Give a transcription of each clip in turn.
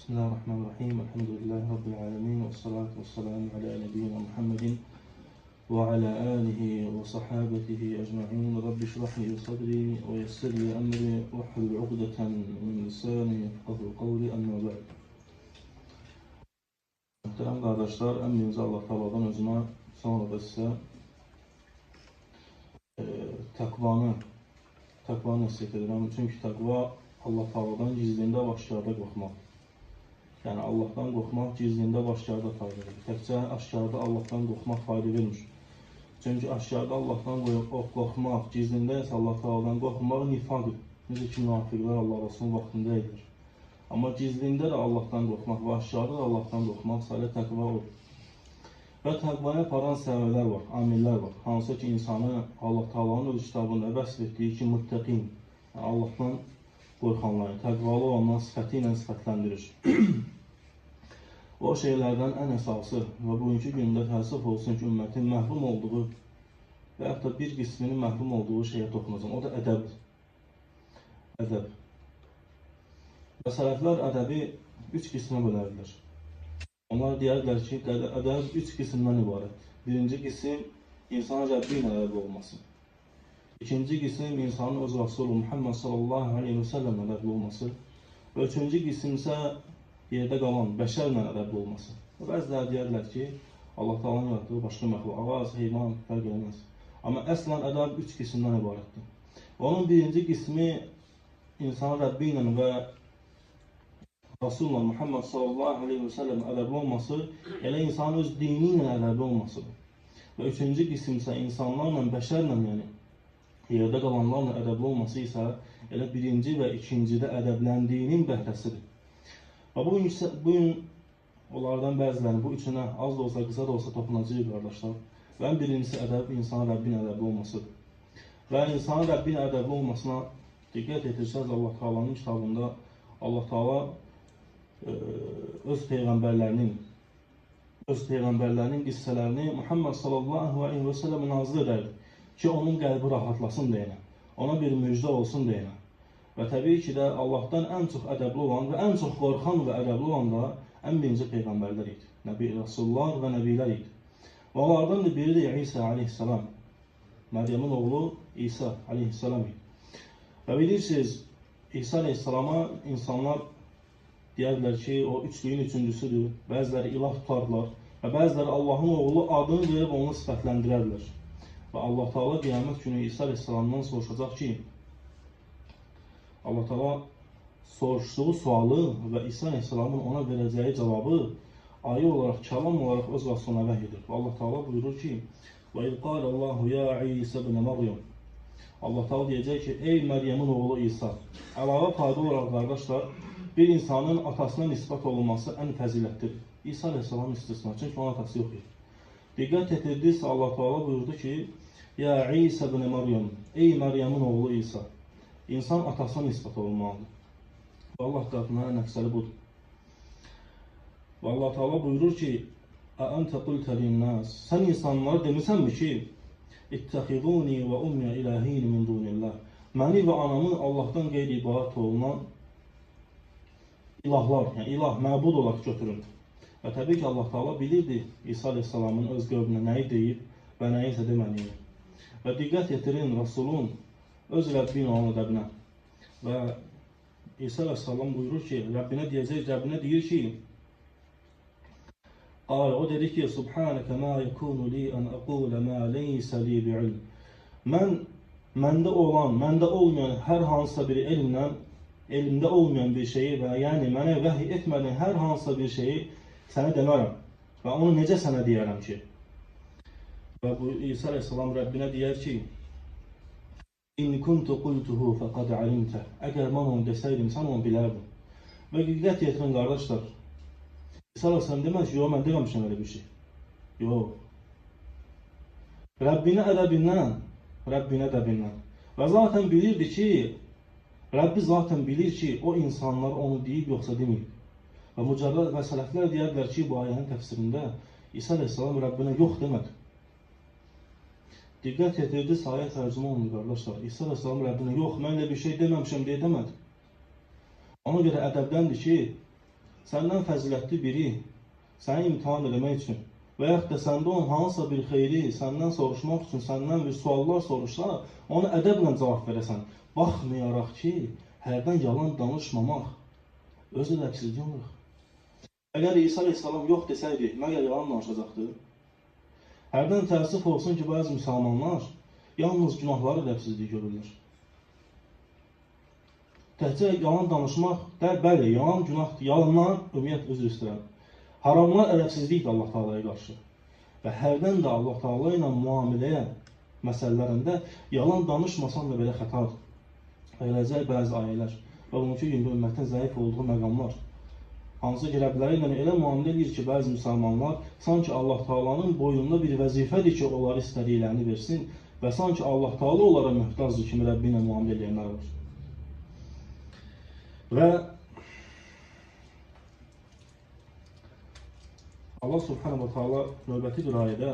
Bismillahirrahmanirrahim. Elhamdülillahi Rabbil alemin. Ve salatu ve selamu ala nebiyyina Muhammedin ve ala alihi ve sahabetihi ecma'in. Rabbi şrah li sadri ve yessir li emri ve hlul ugdeten min lisani yefqahu kavli amma ba'd. Muhterem kardeşler, emrinizi Allah Teala'dan özüme, sonra da size takvanı nəsiyyət edirəm. Çünki takva Allah Teala'dan gizlində və aşkarda qorxmaq. Yəni Allahdan qorxmaq gizlində və aşkarda fayda verir. Təkcə aşkarda Allahdan qorxmaq fayda vermir. Çünki aşkarda Allahdan qorxmaq, gizlində isə Allah Teala'dan qorxmaq nifaqdır. Necə ki, münafiqlər Allah Rasulunun vaxtında edilir. Amma gizlində də Allahdan qorxmaq və aşkarda da Allahdan qorxmaq sadə təqva olur. Və təqvaya aparan səbəblər var, amillər var. Hansı ki, insanı Allah Teala'nın öz kitabında vəsf etdiyi ki, muttəqin, yəni Allahdan qorxanları, təqvalı olanlar sifəti ilə sifətləndirir. O şeylərdən ən əsası və bugünkü gündə təəssüf olsun ki, ümmətin məhrum olduğu və hətta bir qisminin məhrum olduğu şeyə toxunacaq. O da ədəbdir. Ədəb. Və sələflər ədəbi 3 qismə bölərlər. Onlar deyərlər ki, ədəb 3 qismdən ibarət. Birinci qism, insanın Rəbbi ilə ədəbi olması. İkinci qism, insanın öz Rasulü Muhammed sallallahu aleyhi ve sellem ədəbli olması. Və üçüncü qism isə yerdə qalan bəşərlə ədəbli olması. Bəziləri deyərlər ki, Allah Teala'nın yaratdığı başqa məxluq, ağac, heyvan, fərq eləməz. Amma əslən ədəb 3 qismdən ibarətdir. Onun birinci qismi insanın Rəbbi ilə və Rasulullah Muhammed sallallahu aleyhi ve sellem ədəbli olması, elə insanın öz dini ilə ədəbli olmasıdır. Və üçüncü qism isə insanlarla, bəşərlə, yəni yerdə qalanlarla ədəbli olması isə elə birinci və ikincidə ədəbləndiyinin bəhrəsidir. Və bugün onlardan bəzilərini bu üçünə az da olsa, qısa da olsa toxunacağıq qardaşlar. Və ən birincisi ədəb, insanın Rəbbin ədəbli olmasıdır. Və insanın Rəbbin ədəbli olmasına diqqət etirsəz Allah Teala'nın kitabında Allah Teala öz peyğəmbərlərinin qissələrini Muhammed sallallahu aleyhi ve sellem nazil edərdi ki, onun qəlbi rahatlasın deyənə, ona bir müjdə olsun deyənə. Və təbii ki də Allahdan ən çox ədəbli olan və ən çox qorxan və ədəbli olan da ən birinci peyğəmbərlər idi. Nəbi Rasullar və nəbilər idi. Və onlardan da biri də İsa aleyhissalam. Məryəmin oğlu İsa aleyhissalam idi. Və bilirsiniz, İsa aleyhissalama insanlar deyərlər ki, o üçlüyün üçüncüsüdür. Bəziləri ilah tutarlar və bəziləri Allahın oğlu adını verib onu sifətləndirərlər. Və Allah Teala qiyamət günü İsa aleyhissalamdan soruşacaq ki, Allah Teala soruşduğu sualı və İsa aleyhissalamın ona verəcəyi cavabı ayı olaraq, kəlam olaraq öz Rasuluna vəhy edir. Və Allah Teala buyurur ki, وَاِذْ قَالَ اللّٰهُ يَا عِيسَ بْنَ مَرْيَمْ Allah Teala deyəcək ki, ey Məryəmin oğlu İsa. Əlavə fayda olaraq qardaşlar, bir insanın atasına nisbət olunması ən fəzilətlidir. İsa aleyhissalam istisna, çünki onun atası yox idi. Diqqət etirdirsə Allah Teala buyurdu ki, Ya İsa ibn Məryəm, ey Məryəmin oğlu İsa. İnsan atasına nisbət olunmalıdır. Və Allah qadına ən əfsəli budur. Və Allah Teala buyurur ki, Əəntə qultə linnəs, sən insanlara demisənmi ki, İttəxiduni və ummiyə iləhini min dunillah. Məni və anamı Allahdan qeyri-ibadət olunan ilahlar, yəni ilah, məbud olaraq götürün. Və təbii ki, Allah Teala bilirdi İsa aleyhissalamın öz qövbünə nəyi deyib və nəyi isə deməliyini. Və diqqət yetirin Rasulun öz Rəbbin olan ədəbinə. Və İsa aleyhissalam buyurur ki, Rəbbinə deyir ki, o dedi ki, Subhanəkə mə yəkunu li ən əqulə mə leysə li bi'ilm. Məndə olmayan hər hansısa bir elmdə olmayan bir şeyi və yəni mənə vəhiy etmədiyən hər hansısa bir şeyi sənə demərəm. Və onu necə sənə deyərəm ki? Və bu İsa aleyhissalam Rəbbinə deyər ki, İn kuntu qultuhu fəqad alimtə. Əgər mən onu desəydim, sən onu bilərdin. Və diqqət yetirin qardaşlar. İsa aleyhissalam deməz ki, yox, mən deməmişəm öyle bir şey. Yox. Rəbbinə ədəbindən. Və zaten bilirdi ki, Rəbbi zaten bilir ki, o insanlar onu deyib, yoxsa deməyib. Və mücərrəd və sələflər deyərlər ki, bu ayənin təfsirində İsa aleyhissalam Rəbbinə yox demədi. Diqqət yetirdirsə ayə tərcümə olunur qardaşlar. İsa aleyhissalam Rəbbinə yox, mən elə bir şey deməmişəm deyə demədi. Ona görə ədəbdəndir ki, səndən fəzilətli biri səni imtihan eləmək üçün və yaxud da səndə onun hansısa bir xeyri səndən soruşmaq üçün səndən bir suallar soruşsa, ona ədəblə cavab verəsən. Baxmayaraq ki, hərdən yalan danışmamaq özü də əksizlik olur. Əgər İsa Aleyhisselam yox desəydi, məgər yalan danışacaqdı? Hərdən təəssüf olsun ki, bəzi müsəlmanlar yalnız günahları əksizlik görürlər. Təhcə yalan danışmaq, bəli, yalan günahdır. Yalanlar, ümumiyyət, üzr istəyirəm. Haramlar ədəbsizlikdir Allah Taala'ya qarşı. Və hərdən də Allah Taala ilə müamiləyə məsələlərində yalan danışmasan da belə xətadır. Eləcək bəzi ayələr və bugünkü gündə ümmətin zəif olduğu məqamlar. Hansı ki, Rəbləri ilə elə müamilə edir ki, bəzi müsəlmanlar sanki Allah Taala'nın boyunda bir vəzifədir ki, onları istədiklərini versin və sanki Allah Taala onlara möhtacdır kimi Rəbbi ilə müamilə edənlər var. Və Allah Subhanahu wa Taala növbəti bir ayədə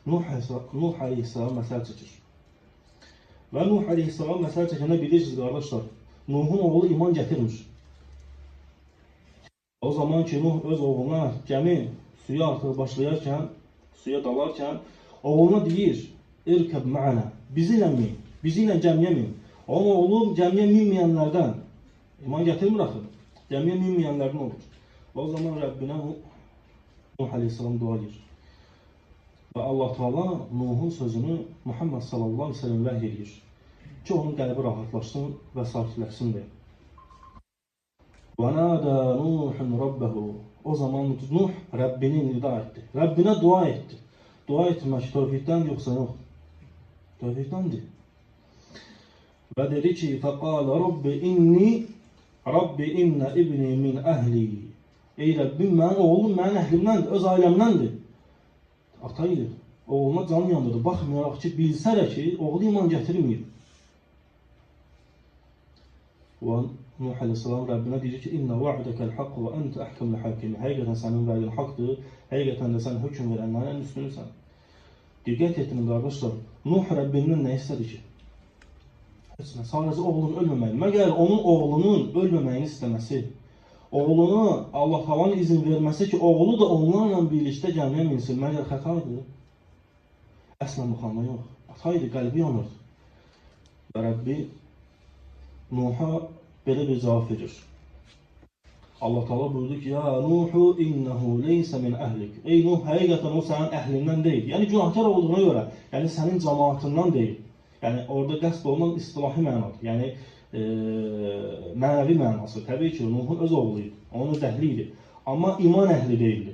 Nuh Aleyhisselam məsəl çəkir. Və Nuh Aleyhisselam məsəl çəkəndə bilirsiniz, qardaşlar, Nuhun oğlu iman gətirmiş. O zaman ki, Nuh öz oğluna gəmi suya artıq başlayarkən, suya dalarkən, oğluna deyir, İrkəb mə'ənə, bizi ilə gəmiyə min. Amma oğlum gəmiyə minməyənlərdən, iman gətirmir axı. Gəmiyə minməyənlərdən olur. Və o zaman Rəbbinə Nuh Aleyhisselam dua edir. Və Allah Taala Nuhun sözünü Muhammed sallallahu aleyhi ve sellem vəhy edir ki, onun qəlbi rahatlaşsın və sakitləşsin deyə. Və nədə Nuhun Rabbəhu. O zaman Nuh Rəbbini nida etdi. Rəbbinə dua etdi. Dua etmək tövhiddən yoxsa yox? Tövhiddəndir. Və dedi ki, fəqalə Rabbi innə ibni min əhli. Ey Rəbbim, mənim oğlum mənim əhlimdəndir, öz ailəmdəndir. Ata idi, oğluna canı yandırdı. Baxmayaraq ki, bilsərə ki, oğlu iman gətirməyib. Və Nuh Aleyhisselam Rəbbinə deyir ki, İnnə va'dəkəl haqq və əntə əhkəmlə hakimi. Həqiqətən sənin vədin haqdır, həqiqətən də sən hökm verənlərin ən üstünüsən. Diqqət etdin, qardaşlar, Nuh Rəbbindən nə istədi ki? Sadəcə oğlunun ölməməyini, məgər onun oğlunun ölməməyini istəməsi, oğluna Allah Taala'nın izin verməsi ki, oğlu da onlarla birlikdə gəmiyə minsin, məgər xətaydı? Əslən baxanda yox, xətaydı, qəlbi yanırdı. Və Rəbbi Nuh'a belə bir cavab verir. Allah Taala buyurdu ki, ya Nuhu innehu leysə min əhlik. Ey Nuh, həqiqətən o sənin əhlindən deyil. Yəni günahkar olduğuna görə, yəni sənin cəmaatından deyil. Yəni orada qəsd olunan istilahi mənadır. Yəni mənəvi mənası. Təbii ki, Nuhun öz oğlu idi, onun öz əhli idi. Amma iman əhli deyildi.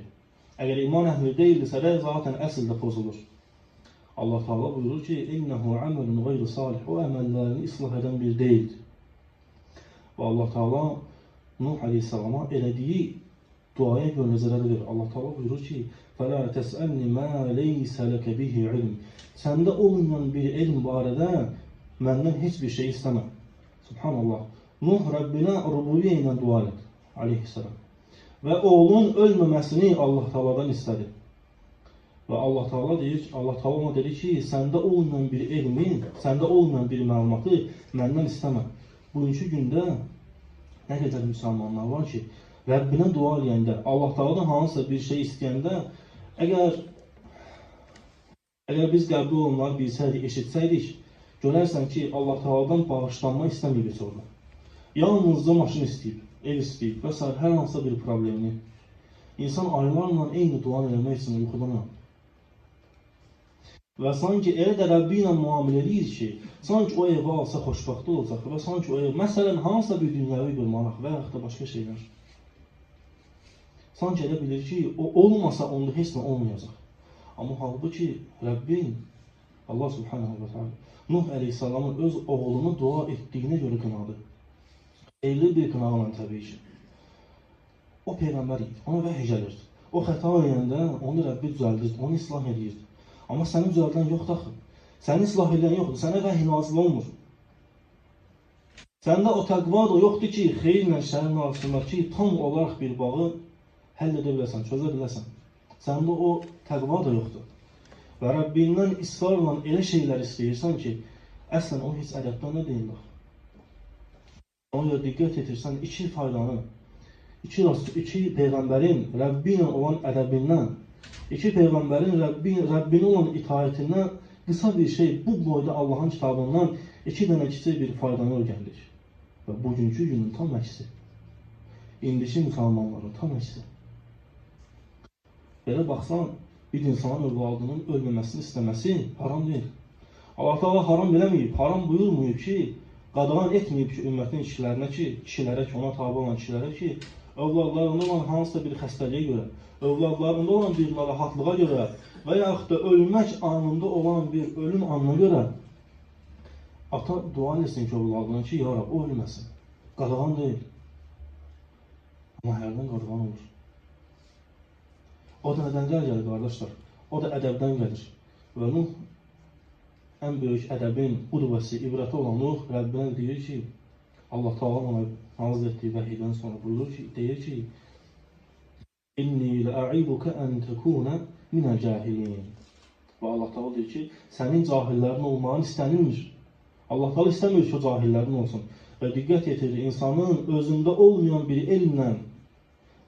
Əgər iman əhli deyildisə də zaten əslində pozulur. Allah Taala buyurur ki, innehu amelun gayru salih. O əməllərini islah edən bir deyildi. Və Allah Taala Nuh Aleyhisselama elədiyi duaya görə nəzərə verir. Allah Taala buyurur ki, فَلَا تَسْأَلْنِ مَا لَيْسَ لَكَ بِهِ عِلْمٍ. Səndə olmayan bir elm barədə məndən heç bir şey istəmə. Subhanallah. Nuh Rəbbinə rububiyyə ilə dua edir. Aleyhisselam. Və oğlun ölməməsini Allah Taala'dan istədi. Və Allah Taala deyir, Allah Taala ona dedi ki, səndə olmayan bir elmin, səndə olmayan bir məlumatı məndən istəmə. Bugünkü gündə nə qədər müsəlmanlar var ki, Rəbbinə dua eləyəndə, Allah Taala'dan hansısa bir şey istəyəndə, əgər biz qəbul olunları bilsəydik, eşitsəydik, görərsən ki, Allah Taala'dan bağışlanma istəməyib heç orada. Yalnızca maşın istəyib, ev istəyib və s. hər hansısa bir problemini. İnsan aylarla eyni dua eləmək üçün yuxudan yanır. Və sanki elə də Rəbbi ilə müamilə edir ki, sanki o evi alsa xoşbəxt olacaq və sanki o ev, məsələn, hansısa bir dünyəvi bir maraq və yaxud da başqa şeylər. Sanki elə bilir ki, o olmasa onda heç nə olmayacaq. Amma halbuki Rəbbin, Allah Subhanahu wa Ta'ala, Nuh Aleyhisselamın öz oğlunu dua etdiyinə görə qınadı. Xeyirli bir qınağla təbii ki. O Peyğəmbər idi, ona vəhiy gəlirdi. O xəta eləyəndə onu Rəbbi düzəldirdi, onu islah edirdi. Amma səni düzəldən yoxdur axı. Səni islah edən yoxdur, sənə vəhiy nazil olmur. Səndə o təqva da yoxdur ki, xeyirlə şərin arasındakı tam olaraq bir bağı həll edə biləsən, çözə biləsən. Səndə o təqva da yoxdur. Və Rəbbindən israrla elə şeylər istəyirsən ki, əslən o heç ədəbdən də deyil. Ona görə diqqət etirsən, iki faydanı, iki Peyğəmbərin Rəbbi ilə olan ədəbindən, iki Peyğəmbərin Rəbbinə olan itaətindən qısa bir şey, bu boyda Allahın kitabından iki dənə kiçik bir faydanı öyrəndik. Və bugünkü günün tam əksi. İndiki müsəlmanların tam əksi. Belə baxsan, bir insanın övladının ölməməsini istəməsi haram deyil. Allah Teala haram eləməyib, haram buyurmayıb ki, qadağan etməyib ki, ümmətin kişilərə ki, ona tabi olan kişilərə ki, övladlarında olan hansısa bir xəstəliyə görə, övladlarında olan bir narahatlığa görə və yaxud da ölmək anında olan bir ölüm anına görə ata dua etsin ki, övladına ki, ya Rab, o ölməsin. Qadağan deyil. Amma hərdən qadağan olur. O da nədən gəlir, qardaşlar? O da ədəbdən gəlir. Və Nuh ən böyük ədəbin qudvəsi, ibrəti olan Nuh Rəbbinə deyir ki, Allah Teala ona nazil etdiyi vəhiydən sonra buyurur ki, deyir ki, İnni lə'aibuka ən təkuna minəl cahilin. Və Allah Teala deyir ki, sənin cahillərin olmağını istənilmir. Allah Teala istəmir ki, o cahillərin olsun. Və diqqət yetirir, insanın özündə olmayan bir elmlə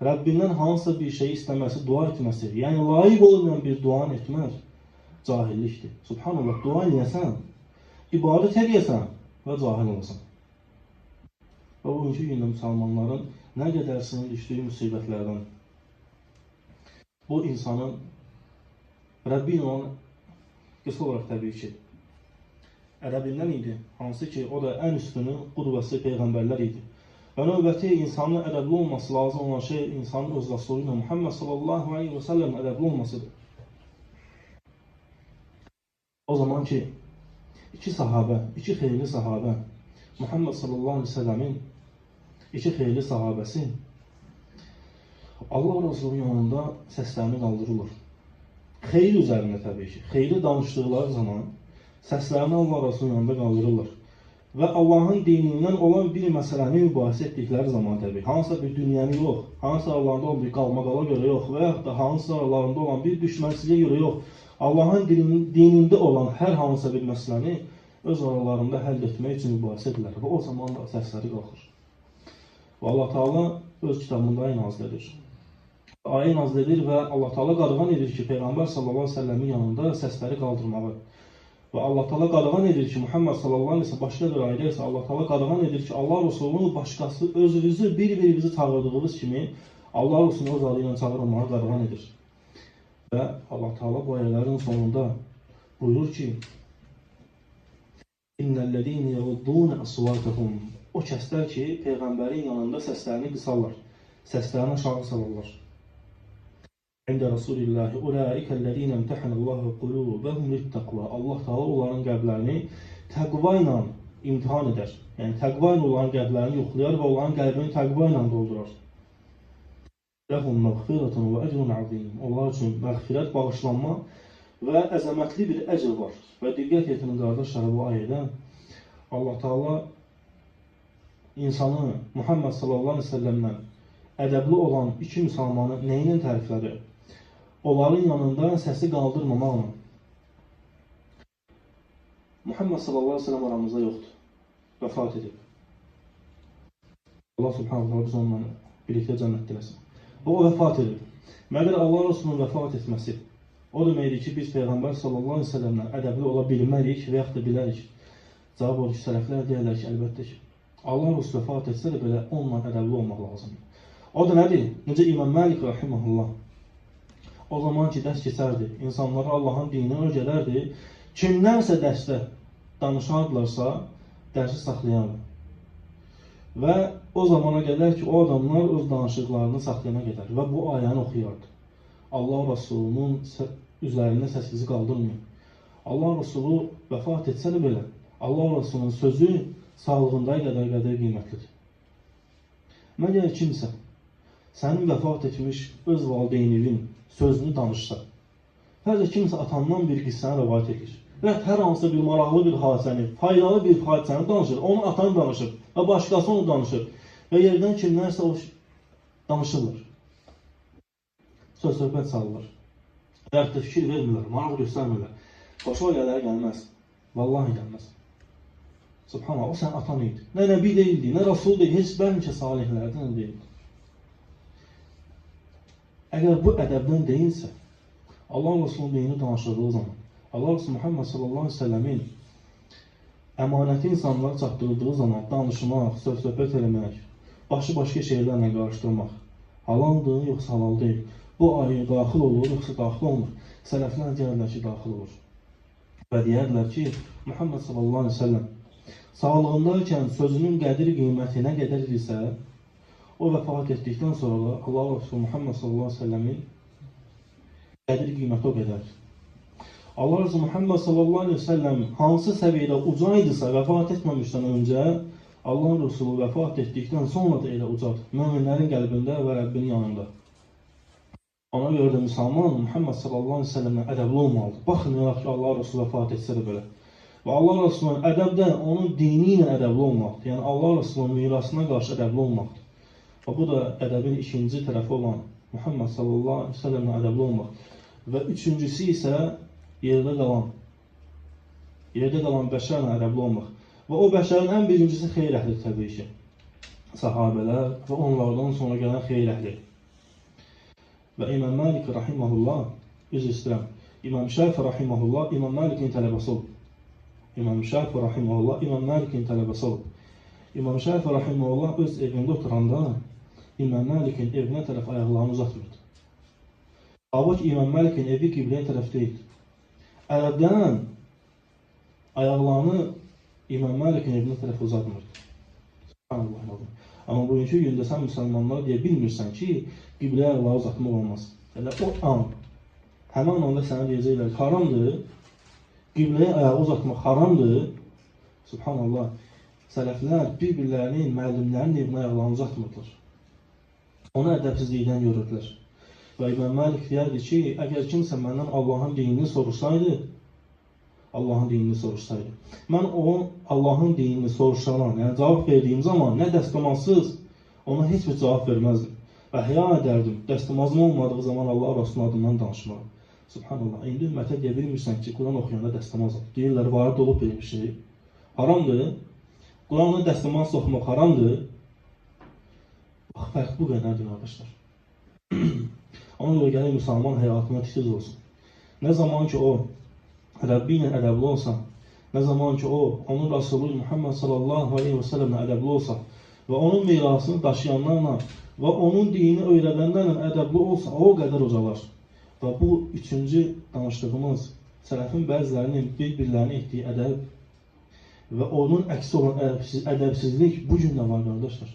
Rəbbindən hansısa bir şey istəməsi, dua etməsi, yəni layiq olmayan bir duanı etmək cahillikdir. Subhanallah, dua eləyəsən, ibadət eləyəsən və cahil olasan. Və bugünkü gündə müsəlmanların nə qədərsinin düşdüyü müsibətlərdən bu insanın Rəbbi ilə olan qısa olaraq təbii ki, ədəbindən idi, hansı ki, o da ən üstünü qudvəsi Peyğəmbərlər idi. Və növbəti insanın ədəbli olması lazım olan şey, insanın öz Rasulü ilə Muhammed sallallahu aleyhi və səlləm ədəbli olmasıdır. O zaman ki, iki xeyirli sahabə, Muhammed sallallahu aleyhi və səlləmin iki xeyirli sahabəsi Allah Rasulunun yanında səslərini qaldırırlar. Xeyir üzərində təbii ki, xeyri danışdıqları zaman səslərini Allah Rasulunun yanında qaldırırlar. Və Allahın dinindən olan bir məsələni mübahisə etdikləri zaman təbii, hansısa bir dünyanı yox, hansısa aralarında olan bir qalmaqala görə yox və yaxud da hansısa aralarında olan bir düşmənsizliyə görə yox, Allahın dinində olan hər hansısa bir məsələni öz aralarında həll etmək üçün mübahisə edirlər və o zaman da səsləri qalxır. Və Allah Teala öz kitabında ayə nazil edir. Ayə nazil edir və Allah Teala qadağan edir ki, Peyğəmbər sallallahu aleyhi ve səlləmin yanında səsləri qaldırmağı. Və Allah Teala qadağan edir ki, Muhammed sallallahu aleyhi ve sellem başqa bir ayədə isə Allah Teala qadağan edir ki, Allah Resulunu başqası özünüzü bir-birinizi çağırdığınız kimi Allah Resulunu öz adı ilə çağırmağı qadağan edir. Və Allah Teala bu ayələrin sonunda buyurur ki, İnnellezîne yaghuddûne asvâtehum. O kəslər ki, Peyğəmbərin yanında səslərini qısarlar, səslərini aşağı salırlar. İndə Rasulillahi ulaikellezîne imtahanallahu qulûbahum littaqva. Allah Teala onların qəlblərini təqva ilə imtahan edər. Yəni təqva ilə onların qəlblərini yoxlayar və onların qəlbini təqva ilə doldurar. Ləhum məğfirətun və əcrun azim. Onlar üçün məğfirət, bağışlanma və əzəmətli bir əcr var. Və diqqət yetirin qardaşlar, bu ayədən Allah Teala insanı Muhammed sallallahu aleyhi ve sellemlə ədəbli olan iki müsəlmanı neyinin tərifləri? Onların yanında səsi qaldırmamaqla. Muhammed sallallahu aleyhi ve sellem aramızda yoxdur. Vəfat edib. Allah subhanahu wa biz onunla birlikdə cənnət diləsin. O vəfat edib. Məgər Allah Resulunun vəfat etməsi o deməkdir ki, biz Peyğəmbər sallallahu aleyhi ve sellemlə ədəbli ola bilmərik və yaxud da bilərik. Cavab odur ki, sələflər deyərlər ki, əlbəttə ki, Allah Resulü vəfat etsə də belə onunla ədəbli olmaq lazımdır. O da nədir? Necə İmam Məlik rahiməhullah o zaman ki, dərs keçərdi, insanlara Allahın dinini öyrədərdi, kimlərsə dərsdə danışardılarsa, dərsi saxlayardı. Və o zamana qədər ki, o adamlar öz danışıqlarını saxlayana qədər və bu ayəni oxuyardı. Allah Resulunun üzərində səsinizi qaldırmayın. Allah Resulü vəfat etsə də belə, Allah Resulunun sözü sağlığında qədər qiymətlidir. Məgər kimsə sənin vəfat etmiş öz valideyninin sözünü danışsa, fərz kimsə atandan bir qissəni rəvayət edir və hər hansısa bir maraqlı bir hadisəni, faydalı bir hadisəni danışır, onu atan danışır və başqası onu danışır və yerdən kimlərsə o danışırlar. Söz-söhbət salırlar. Və yaxud da fikir vermirlər, maraq göstərmirlər. Başa elələri gəlməz. Vallahi gəlməz. Subhanallah, o sənin atan idi. Nə nəbi deyildi, nə rasul deyildi, heç bəlkə salihlərdən deyildi. Əgər bu ədəbdən deyilsə, Allah Resulü'nün dini danışıldığı zaman, Allah Resulü Muhammed sallallahu aleyhi ve sellemin əmanəti insanlara çatdırıldığı zaman danışmaq, söhbət eləmək, başqa şeylərlə qarışdırmaq halaldır, yoxsa halal deyil. Bu ayəyə daxil olur, yoxsa daxil olmur. Sələflər deyərlər ki, daxil olur. Və deyərlər ki, Muhammed sallallahu aleyhi ve sellem sağlığındaykən sözünün qədri qiyməti nə qədər idisə, o vəfat etdikdən sonra Allah Resulü Muhammed sallallahu aleyhi ve sellemin qədri qiyməti o qədər. Allah Resulü Muhammed sallallahu aleyhi ve sellem hansı səviyyədə uca idisə vəfat etməmişdən öncə, Allah Resulü vəfat etdikdən sonra da elə ucadır. Möminlərin qəlbində və Rəbbinin yanında. Ona görə də müsəlman Muhammed sallallahu aleyhi ve sellemlə ədəbli olmalıdır. Baxmayaraq ki, Allah Resulü vəfat etsə də belə. Və Allah Resulü'nün ədəbdən onun dini ilə ədəbli olmaqdır. Yəni Allah Resulü'nün mirasına qarşı ədəbli olmaqdır. Və bu da ədəbin ikinci tərəfi olan Muhammed sallallahu aleyhi ve sellemlə ədəbli olmaq. Və üçüncüsü isə yerdə qalan bəşərlə ədəbli olmaq. Və o bəşərin ən birincisi xeyir əhlidir təbii ki. Sahabələr və onlardan sonra gələn xeyir əhli. Və İmam Malik rahiməhullah, üzr istəyirəm, İmam Şafi rahiməhullah, İmam Malikin tələbəsi olub. İmam Şafi rahiməhullah, İmam Malikin tələbəsi olub. İmam Şafi rahiməhullah öz evində oturanda İmam Malikin evinə tərəf ayaqlarını uzatmırdı. Halbuki İmam Malikin evi qibləyə tərəf deyildi. Ərəbdən ayaqlarını İmam Malikin evinə tərəf uzatmırdı. Subhanallah. Amma bugünkü gündə sən müsəlmanlara deyə bilmirsən ki, qibləyə ayaqları uzatmaq olmaz. Elə o an, həmən anda sənə deyəcəklər ki, haramdır, qibləyə ayağı uzatmaq haramdır. Subhanallah. Sələflər bir-birlərinin, müəllimlərinin evinə ayaqlarını uzatmırdılar. Onu ədəbsizlikdən görürdülər. Və İmam Malik deyərdi ki, əgər kimsə məndən Allahın dinini soruşsaydı, mən o Allahın dinini soruşanan, yəni cavab verdiyim zaman nə dəstəmazsız ona heç bir cavab verməzdim. Və həya edərdim, dəstəmazım olmadığı zaman Allah Rasulun adından danışmağa. Subhanallah, indi ümmətə deyə bilmirsən ki, Quran oxuyanda dəstəmaz ol. Deyirlər, var olub belə bir şey. Haramdır. Quranla dəstəmaz oxumaq haramdır. Bax, fərq bu qədərdir, qardaşlar. Ona görə gələk müsəlman həyatına titiz olsun. Nə zaman ki o Rəbbi ilə ədəbli olsa, nə zaman ki o, onun Rasulü Muhammed sallallahu aleyhi ve sellemlə ədəbli olsa və onun mirasını daşıyanlarla və onun dini öyrədənlərlə ədəbli olsa, o qədər ucalar. Və bu üçüncü danışdığımız sələfin bəzilərinin bir-birlərini etdiyi ədəb və onun əksi olan ədəbsizlik bu gün də var, qardaşlar.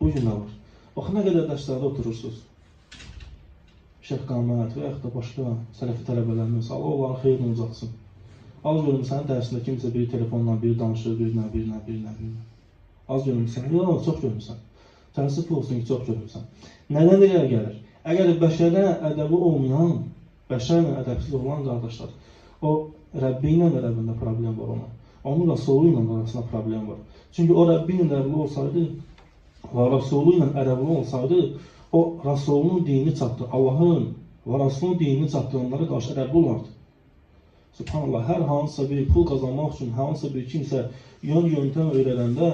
Bu gün də var. Baxın, nə qədər dərslərdə oturursunuz. Şeyx Qamət və yaxud da başqa sələfi tələbələrimiz, Allah onların xeyrini uzatsın. Az görüm sənin dərsində kimsə biri telefonla biri danışır, birinə. Az görmüsən, yox, çox görmüsən. Təəssüf olsun ki, çox görmüsən. Nədən elə gəlir? Əgər bəşərə ədəbi olmayan, bəşərlə ədəbsiz olan qardaşlar, o Rəbbi ilə ədəbində problem var ona. Onun Rasulü ilə arasında problem var. Çünki o Rəbbi ilə ədəbli olsaydı və Rasulü ilə ədəbli olsaydı, o Rasulunun dinini çatdı, Allahın və Rasulunun dinini çatdıranlara qarşı ədəbli olardı. Subhanallah, hər hansısa bir pul qazanmaq üçün, hansısa bir kimsə yöntəm öyrədəndə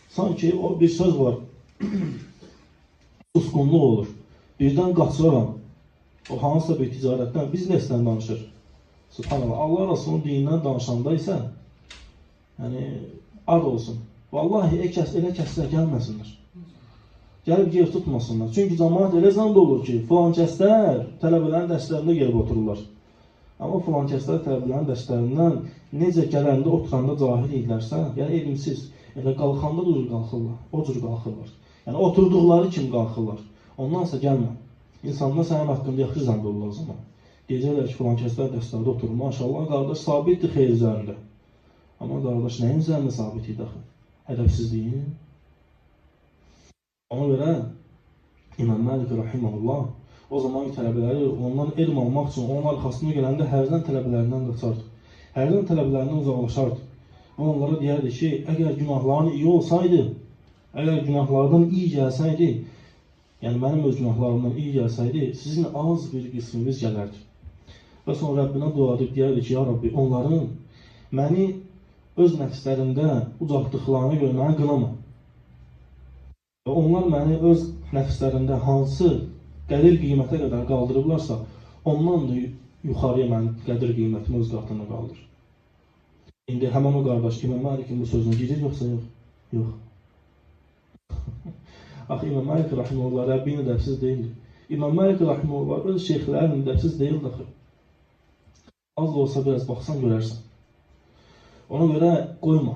sanki o bir söz var, susqunluq olur. Birdən qaçıram, o hansısa bir ticarətdən, biznesdən danışır. Subhanallah, Allah Rasulunun dinindən danışanda isə, yəni, ad olsun. Vallahi elə kəslər gəlməsinlər. Gəlib yer tutmasınlar. Çünki cəmaət elə zənd olur ki, filan kəslər tələbələrin dərslərində gəlib otururlar. Amma filan kəslər tələbələrin dərslərindən necə gələndə, oturanda cahil edilərsə, yəni elmsiz, elə qalxanda da qalxırlar, o cür qalxırlar. Yəni oturduqları kimi qalxırlar. Ondansa gəlmə. İnsanlar sənin haqqında yaxşı zənd olurlar o zaman. Deyəcəklər ki, filan kəslər dərslərdə oturur. Maşallah, qardaş sabitdir xeyr üzərində. Amma qardaş, nəyin üzərində sabit idi axı? Ədəbsizliyin. Ona görə İmam Malik rahiməhullah o zamanki tələbələri ondan elm almaq üçün onun arxasına gələndə hərdən tələbələrindən qaçardı. Hərdən tələbələrindən uzaqlaşardı. Və onlara deyərdi ki, əgər günahların iyi olsaydı, əgər günahlardan iyi gəlsəydi, yəni mənim öz günahlarımdan iyi gəlsəydi, sizin az bir qisminiz gələrdi. Və sonra Rəbbinə dua edib deyərdi ki, ya Rabbi, onların məni öz nəfslərində ucaltdıqlarına görə məni qınama. Və onlar məni öz nəfslərində hansı qədir qiymətə qədər qaldırıblarsa, ondan da yuxarıya mənim qədir qiymətimi öz qatında qaldır. İndi həmən o qardaş İmam Məlikin bu sözünə girir, yoxsa yox? Yox. Axı İmam Məlik Rahimullah Rəbbini dəbsiz deyildir. İmam Məlik Rahimullah öz şeyxlərinin dəbsiz deyildir axı. Az da olsa biraz baxsan görərsən. Ona görə qoyma.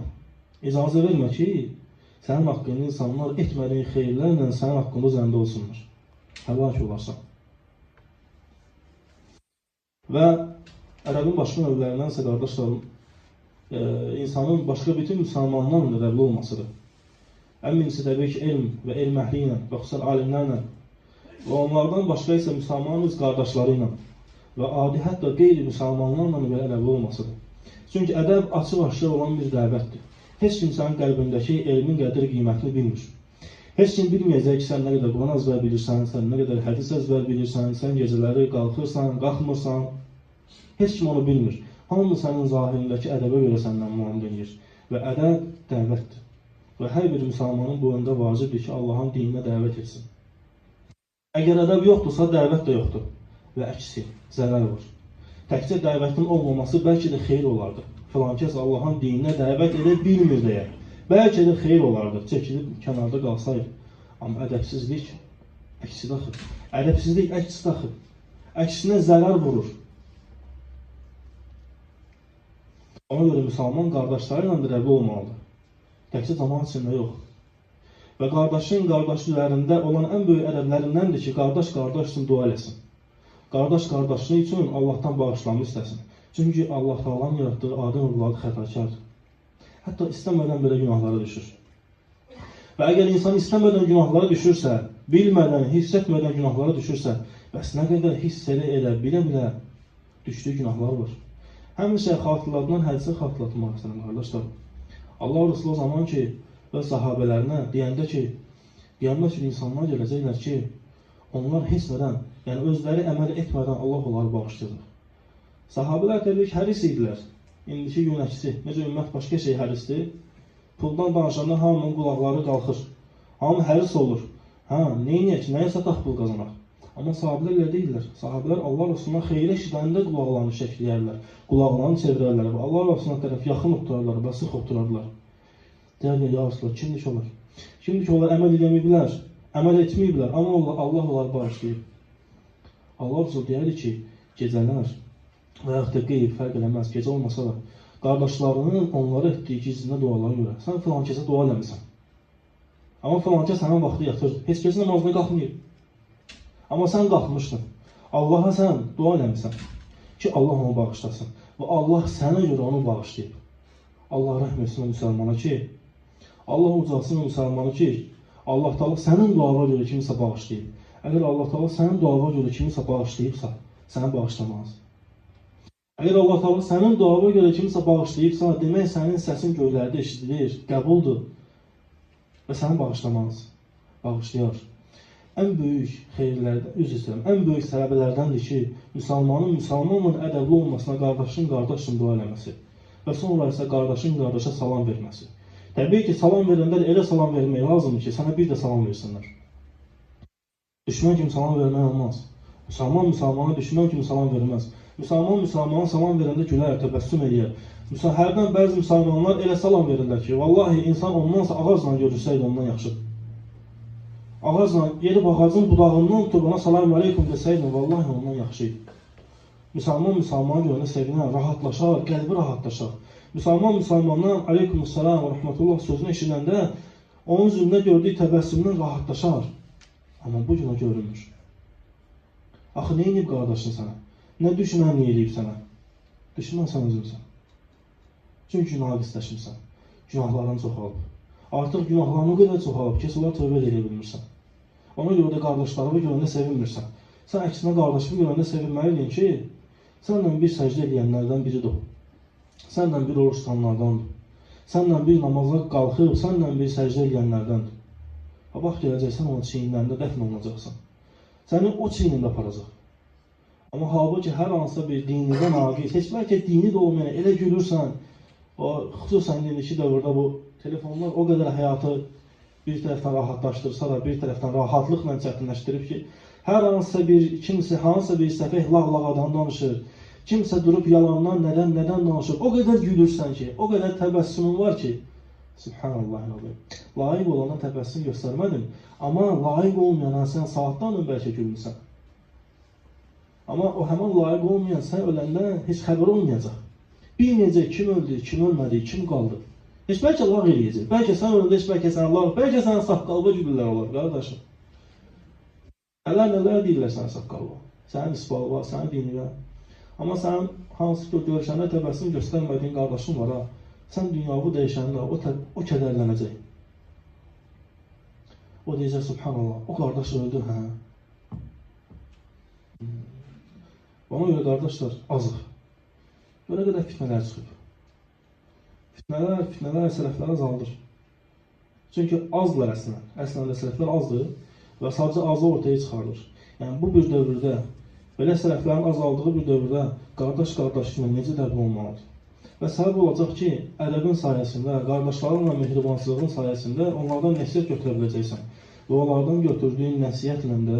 İcazə vermə ki, sənin haqqında insanlar etmədiyin xeyirlərlə sənin haqqında zəndə olsunlar. Həlak olarsan. Və ərəbin başqa növlərindənsə qardaşlarım, insanın başqa bütün müsəlmanlarla ədəbli olmasıdır. Ən birincisi təbii ki, elm və elm əhli ilə və xüsusən alimlərlə və onlardan başqa isə müsəlmanın öz qardaşları ilə və adi hətta qeyri-müsəlmanlarla belə ədəbli olmasıdır. Çünki ədəb açıq-aşkar olan bir dəvətdir. Heç kim sənin qəlbindəki elmin qədir qiymətini bilmir. Heç kim bilməyəcək ki, sən nə qədər Quran əzbər bilirsən, sən nə qədər hədis əzbər bilirsən, sən gecələri qalxırsan, qalxmırsan. Heç kim onu bilmir. Hamı sənin zahirindəki ədəbə görə səndən müamil edir. Və ədəb dəvətdir. Və hər bir müsəlmanın boyunda vacibdir ki, Allahın dininə dəvət etsin. Əgər ədəb yoxdursa, dəvət də yoxdur. Və əksi, zərər var. Təkcə dəvətin olmaması bəlkə də xeyir olardı. Filan kəs Allahın dininə dəvət edə bilmir deyə. Bəlkə də xeyir olardı, çəkilib kənarda qalsaydı. Amma ədəbsizlik əksi daxil. Ədəbsizlik əksi daxil. Əksinə zərər vurur. Ona görə müsəlman qardaşları ilə ədəbli olmalıdır. Təkcə cəmaət içində yox. Və qardaşın qardaşı üzərində olan ən böyük ədəblərindəndir ki, qardaş qardaş üçün dua eləsin. Qardaş qardaşlığı üçün Allahdan bağışlanma istəsin. Çünki Allah Taala'nın yaratdığı Adəm övladı xətakardır. Hətta istəmədən belə günahlara düşür. Və əgər insan istəmədən günahlara düşürsə, bilmədən, hiss etmədən günahlara düşürsə, bəs nə qədər hiss elə, bilə düşdüyü günahlar var. Həmişə xatırladılan hədisə xatırlatmaq istəyirəm, qardaşlar. Allah Resulü o zaman ki, və sahabələrinə deyəndə ki, qiyamət günü insanlar gələcəklər ki, onlar hissmədən, yəni özləri əməl etmədən Allah onları bağışlayacaq. Sahabələr təbii ki, həris idilər. İndiki gün əksi. Necə ümmət başqa şey hərisdir? Puldan danışanda hamının qulaqları qalxır. Hamı həris olur. Neyniyək ki, nəyə sataq pul qazanaq? Amma sahabələr elə deyirlər. Sahabələr Allah Resuluna xeyrə eşidəndə qulaqlarını şəkləyərlər. Qulaqlarını çevirərlər və Allah Resuluna tərəf yaxın oturarlar və sıx oturarlar. Deyərlər, ya Resulullah, kimdik olar? Kimdik olar əməl edəməyiblər, əməl etməyiblər, amma Allah onları bağışlayıb. Allah Resulü deyərli ki, gecələr və yaxud da qeyb fərq eləməz, gecə olmasa da, qardaşlarının onlara etdiyi gizlində dualara görə, sən filan kəsə dua eləmirsən. Amma filan kəs həmən vaxtı yatır, heç kəsin namazına qalxmayıb. Amma sən qalxmışdın, Allaha sən dua eləmirsən ki, Allah onu bağışlasın. Və Allah sənə görə onu bağışlayıb. Allah rəhm etsin o müsəlmana ki, Allah ucalsın o müsəlmanı ki, Allah Taala sənin duava görə kimisə bağışlayıb. Əgər Allah Taala sənin duava görə kimisə bağışlayıbsa, səni bağışlamaz. Əgər Allah Taala sənin duava görə kimisə bağışlayıbsa, demək sənin səsin göylərdə eşidilir, qəbuldur və səni bağışlamaz. Bağışlayar. Ən böyük xeyirlərdən, ən böyük səbəblərdəndir ki, müsəlmanın müsəlmanla ədəbli olmasına qardaşın qardaşın dua eləməsi və sonra isə qardaşın qardaşa salam verməsi. Təbii ki, salam verəndə elə salam vermək lazımdır ki, sənə bir də salam versinlər. Düşmən kimi salam vermək olmaz. Müsəlman müsəlmana düşmən kimi salam verməz. Müsəlman müsəlmana salam verəndə gülər, təbəssüm eləyər. Hərdən bəzi müsəlmanlar elə salam verirlər ki, vallahi insan ondansa ağacla görürsəydi ondan yaxşıdır. Ağacla, gedib ağacın budağından tutub ona salam aleykum desəydi, vallahi ondan yaxşıydı. Müsəlman müsəlmana görəndə sevinər, rahatlaşar, qəlbi rahatlaşar. Müsəlman müsəlmandan aleykumussalam və rəhmətullah sözünü eşidəndə onun üzündə gördüyü təbəssümdən rahatlaşar. Amma bu gün o görünmür. Axı, nə edib qardaşın sənə? Nə düşmənlik edib sənə? Düşmən sən özünsən. Çünki naqisləşmirsən. Günahların çoxalıb. Artıq günahların o qədər çoxalıb ki, sonra tövbə edə bilmirsən. Ona görə də qardaşlarını görəndə sevinmirsən. Sən əksinə qardaşını görəndə sevinməliydin ki, sənlə bir səcdə edənlərdən biridir o. Sənlə bir oruç tutanlardandır. Sənlə bir namaza qalxıb, sənlə bir səcdə edənlərdəndir. Bax, gələcəksən onun çiyinlərində dəfn olunacaqsan. Səni o çiynində aparacaq. Amma halbuki hər hansısa bir dinidən aqil, heç bəlkə dini də olmayan elə gülürsən, O, xüsusən indiki dövrdə bu telefonlar o qədər həyatı bir tərəfdən rahatlaşdırsa da, bir tərəfdən rahatlıqla çətinləşdirib ki, hər kimsə hansısa bir səfeh lağlağadan danışır, kimsə durub yalandan nədən danışır, o qədər gülürsən ki, o qədər təbəssümün var ki, Subhanallah, layiq olana təbəssüm göstərmədin, amma layiq olmayana sən saatdan bəlkə gülmüsən. Amma o həmin layiq olmayan sən öləndə heç xəbər olmayacaq. Bilməyəcək kim öldü, kim ölmədi, kim qaldı. Heç bəlkə lağ eləyəcək. Bəlkə sən öləndə, heç bəlkə sən lağ, bəlkə sənin saqqalba gülürlər olar, qardaşım. Nələr deyirlər sənin saqqalba, sənin isbalba, sənin dinivə. Amma sən hansı ki görüşəndə təbəssüm göstərmədiyin qardaşın var ha. Sən dünyavı dəyişəndə o kədərlənəcək. O deyəcək, Subhanallah, o qardaş öldü, hə. Ona görə qardaşlar, azıq. Görə qədər fitnələr çıxıb. Fitnələr sələfləri azaldır. Çünki azdır əslən. Əslən də sələflər azdır və sadəcə azı ortaya çıxardır. Yəni bu bir dövrdə, belə sələflərin azaldığı bir dövrdə qardaş kimi necə dəbl olmalıdır? Və səbəb olacaq ki, ədəbin sayəsində, qardaşlarınla mehribansızlığın sayəsində onlardan nəsiyyət götürə biləcəksən. Və onlardan götürdüyün nəsiyyətlə də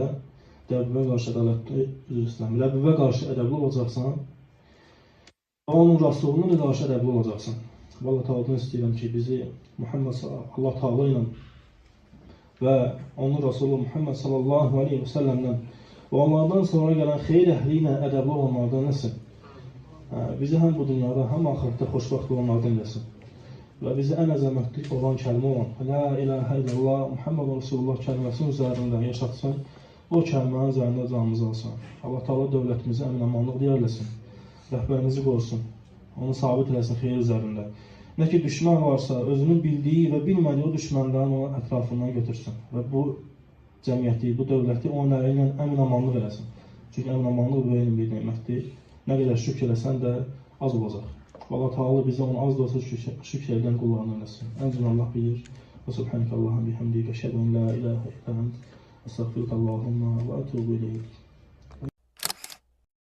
Rəbbivə qarşı ədəbli olacaqsan və onun Rasuluna qarşı ədəbli olacaqsan. Və Allah Teala'dan istəyirəm ki, bizi Allah Teala ilə və onun Rasulü Muhammed sallallahu aleyhi və səlləmdən və onlardan sonra gələn xeyir əhli ilə ədəbli olanlardan nəsin? Bizi həm bu dünyada, həm axirətdə xoşbəxt olanlardan eləsin. Və bizi ən əzəmətli olan kəlmə olan La ilahə illallah, Muhammed Rasulullah kəlməsinin üzərində yaşatsın. O kəlmənin üzərində canımızı alsın. Allah Teala dövlətimizi əmin-amanlıq deyərləsin. Rəhbərimizi qorusun. Onu sabit eləsin xeyir üzərində. Nə ki düşmən varsa, özünün bildiyi və bilmədiyi o düşmənlərin onun ətrafından götürsün. Və bu cəmiyyəti, bu dövləti onun əli ilə əmin-amanlıq eləsin. Çünki əmin-amanlıq böyük bir nemətdir. Nə qədər şükür eləsən də az olacaq. Allah Teala bizi onun az da olsa şükür edən qullarını eləsin. Əncin Allah bilir. Və subhanəkə Allahım bihamdik. Əşhədu en la ilahə illə ənt. Estağfirullahumma və etûbü ileyk.